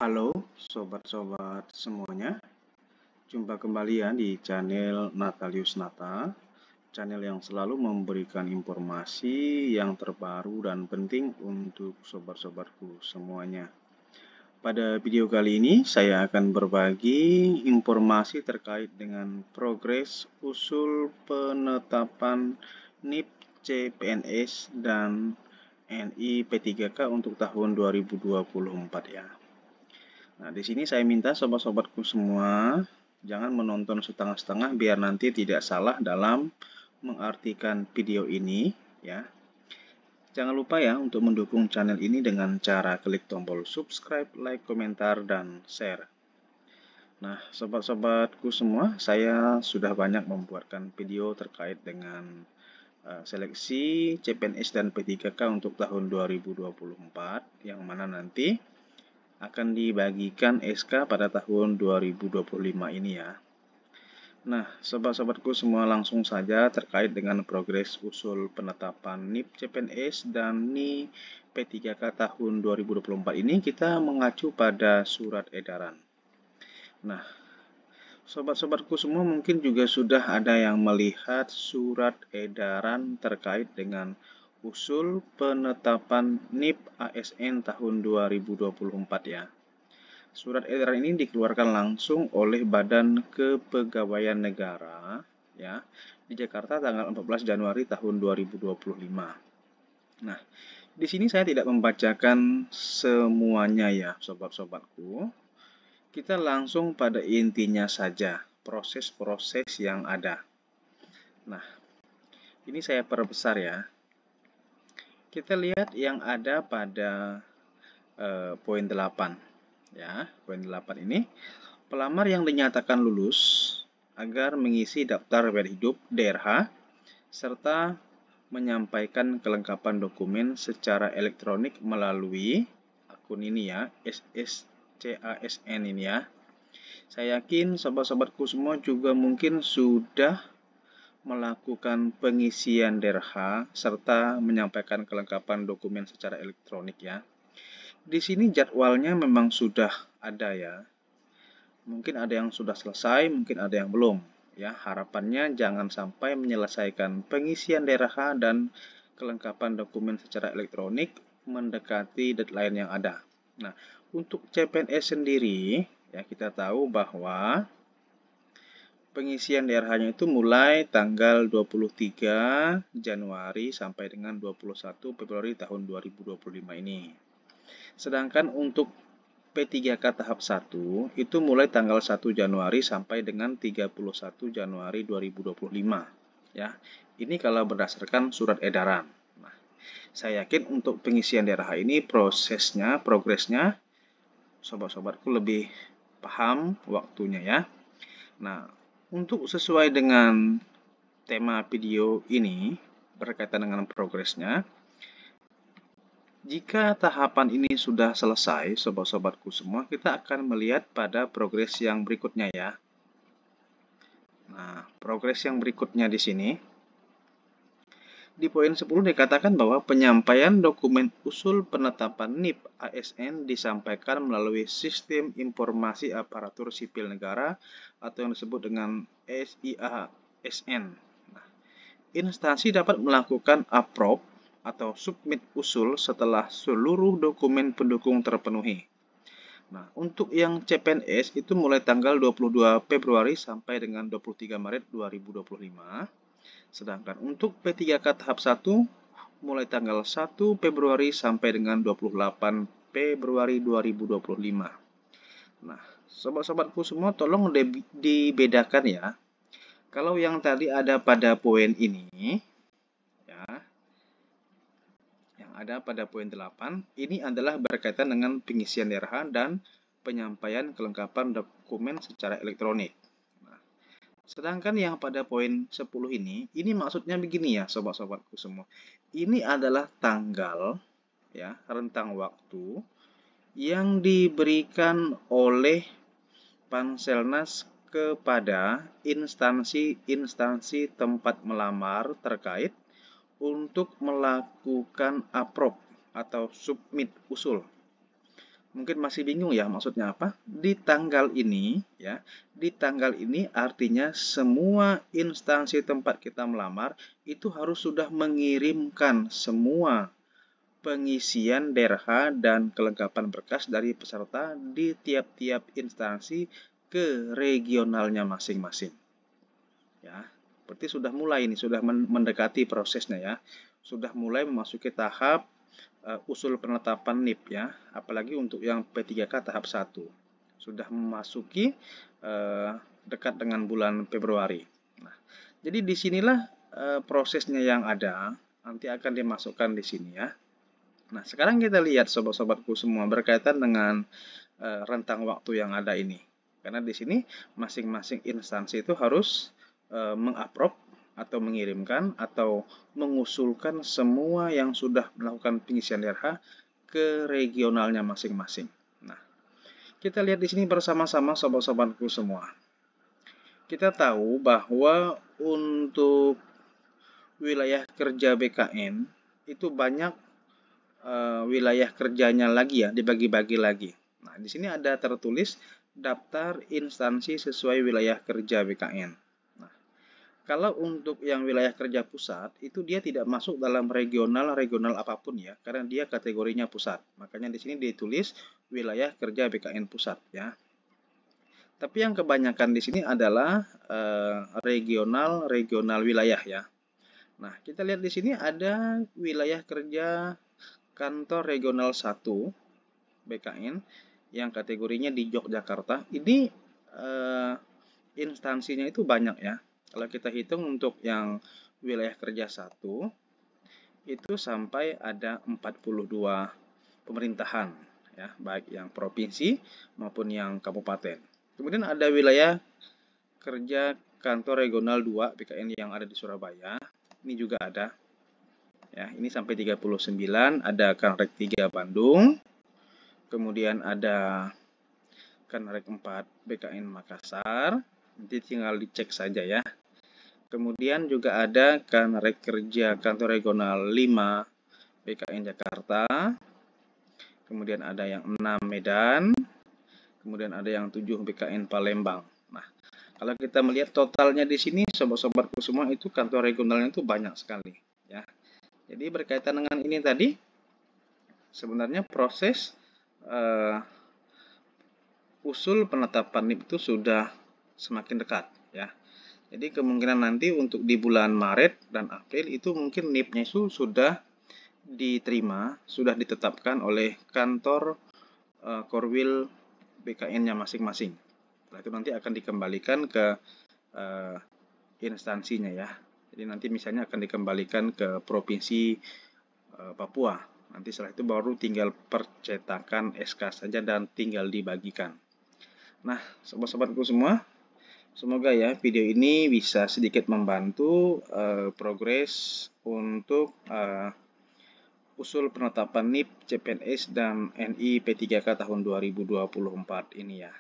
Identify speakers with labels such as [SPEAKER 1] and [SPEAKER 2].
[SPEAKER 1] Halo sobat-sobat semuanya, jumpa kembali ya di channel Natalius Nata, channel yang selalu memberikan informasi yang terbaru dan penting untuk sobat-sobatku semuanya. Pada video kali ini saya akan berbagi informasi terkait dengan progres usul penetapan NIP CPNS dan NI P3K untuk tahun 2024 ya. Nah, di sini saya minta sobat-sobatku semua jangan menonton setengah-setengah biar nanti tidak salah dalam mengartikan video ini ya. Jangan lupa ya untuk mendukung channel ini dengan cara klik tombol subscribe, like, komentar, dan share. Nah, sobat-sobatku semua, saya sudah banyak membuatkan video terkait dengan seleksi CPNS dan P3K untuk tahun 2024 yang mana nanti akan dibagikan SK pada tahun 2025 ini ya. Nah, sobat-sobatku semua langsung saja terkait dengan progres usul penetapan NIP CPNS dan NI P3K tahun 2024 ini kita mengacu pada surat edaran. Nah, sobat-sobatku semua mungkin juga sudah ada yang melihat surat edaran terkait dengan usul penetapan NIP ASN tahun 2024 ya. Surat edaran ini dikeluarkan langsung oleh Badan Kepegawaian Negara ya di Jakarta tanggal 14 Januari tahun 2025. Nah, di sini saya tidak membacakan semuanya ya, sobat-sobatku. Kita langsung pada intinya saja, proses-proses yang ada. Nah, ini saya perbesar ya. Kita lihat yang ada pada poin 8. Ya, poin 8 ini, pelamar yang dinyatakan lulus agar mengisi daftar riwayat hidup DRH serta menyampaikan kelengkapan dokumen secara elektronik melalui akun ini ya, SSCASN ini ya. Saya yakin sobat-sobatku semua juga mungkin sudah melakukan pengisian DRH serta menyampaikan kelengkapan dokumen secara elektronik ya. Di sini jadwalnya memang sudah ada ya. Mungkin ada yang sudah selesai, mungkin ada yang belum. Ya, harapannya jangan sampai menyelesaikan pengisian DRH dan kelengkapan dokumen secara elektronik mendekati deadline yang ada. Nah, untuk CPNS sendiri, ya kita tahu bahwa pengisian DRH-nya itu mulai tanggal 23 Januari sampai dengan 21 Februari tahun 2025 ini. Sedangkan untuk P3K tahap 1 itu mulai tanggal 1 Januari sampai dengan 31 Januari 2025 ya. Ini kalau berdasarkan surat edaran. Nah, saya yakin untuk pengisian DRH ini progresnya sobat-sobatku lebih paham waktunya ya. Nah, untuk sesuai dengan tema video ini berkaitan dengan progresnya, jika tahapan ini sudah selesai, sobat-sobatku semua, kita akan melihat pada progres yang berikutnya ya. Nah, progres yang berikutnya di sini, di poin 10 dikatakan bahwa penyampaian dokumen usul penetapan NIP ASN disampaikan melalui Sistem Informasi Aparatur Sipil Negara atau yang disebut dengan SIASN. Nah, instansi dapat melakukan approve atau submit usul setelah seluruh dokumen pendukung terpenuhi. Nah, untuk yang CPNS itu mulai tanggal 22 Februari sampai dengan 23 Maret 2025. Sedangkan untuk P3K tahap 1 mulai tanggal 1 Februari sampai dengan 28 Februari 2025. Nah, sobat-sobatku semua tolong dibedakan ya. Kalau yang tadi ada pada poin ini ya, ada pada poin 8, ini adalah berkaitan dengan pengisian DRH dan penyampaian kelengkapan dokumen secara elektronik. Nah, sedangkan yang pada poin 10 ini maksudnya begini ya sobat-sobatku semua. Ini adalah tanggal, ya, rentang waktu yang diberikan oleh Panselnas kepada instansi-instansi tempat melamar terkait untuk melakukan approve atau submit usul. Mungkin masih bingung ya maksudnya apa? Di tanggal ini ya, di tanggal ini artinya semua instansi tempat kita melamar itu harus sudah mengirimkan semua pengisian DRH dan kelengkapan berkas dari peserta di tiap-tiap instansi ke regionalnya masing-masing. Ya, berarti sudah mulai ini, sudah mendekati prosesnya ya. Sudah mulai memasuki tahap usul penetapan NIP ya, apalagi untuk yang P3K tahap 1. Sudah memasuki dekat dengan bulan Februari. Nah, jadi disinilah prosesnya yang ada, nanti akan dimasukkan di sini ya. Nah, sekarang kita lihat sobat-sobatku semua berkaitan dengan rentang waktu yang ada ini. Karena di sini masing-masing instansi itu harus mengupload atau mengirimkan atau mengusulkan semua yang sudah melakukan pengisian DRH ke regionalnya masing-masing. Nah, kita lihat di sini bersama-sama sobat-sobatku semua. Kita tahu bahwa untuk wilayah kerja BKN itu banyak wilayah kerjanya lagi ya, dibagi-bagi lagi. Nah, di sini ada tertulis daftar instansi sesuai wilayah kerja BKN. Nah, kalau untuk yang wilayah kerja pusat, itu dia tidak masuk dalam regional apapun ya, karena dia kategorinya pusat. Makanya di sini ditulis wilayah kerja BKN pusat ya. Tapi yang kebanyakan di sini adalah regional wilayah ya. Nah, kita lihat di sini ada wilayah kerja Kantor Regional 1 BKN yang kategorinya di Yogyakarta. Ini instansinya itu banyak ya. Kalau kita hitung untuk yang wilayah kerja 1 itu sampai ada 42 pemerintahan ya, baik yang provinsi maupun yang kabupaten. Kemudian ada wilayah kerja Kantor Regional 2 BKN yang ada di Surabaya. Ini juga ada. Ya, ini sampai 39, ada Kanrek 3 Bandung, kemudian ada Kanrek 4 BKN Makassar, nanti tinggal dicek saja ya. Kemudian juga ada Kanrek Kerja Kantor Regional 5 BKN Jakarta, kemudian ada yang 6 Medan, kemudian ada yang 7 BKN Palembang. Nah, kalau kita melihat totalnya di sini, sobat-sobatku semua, itu kantor regionalnya itu banyak sekali ya. Jadi berkaitan dengan ini tadi, sebenarnya proses usul penetapan NIP itu sudah semakin dekat ya. Jadi kemungkinan nanti untuk di bulan Maret dan April itu mungkin NIP-nya itu sudah diterima, sudah ditetapkan oleh kantor Korwil BKN-nya masing-masing. Setelah itu nanti akan dikembalikan ke instansinya ya. Jadi nanti misalnya akan dikembalikan ke Provinsi Papua. Nanti setelah itu baru tinggal percetakan SK saja dan tinggal dibagikan. Nah, sobat-sobatku semua, semoga ya video ini bisa sedikit membantu progres untuk usul penetapan NIP, CPNS, dan NI P3K tahun 2024 ini ya.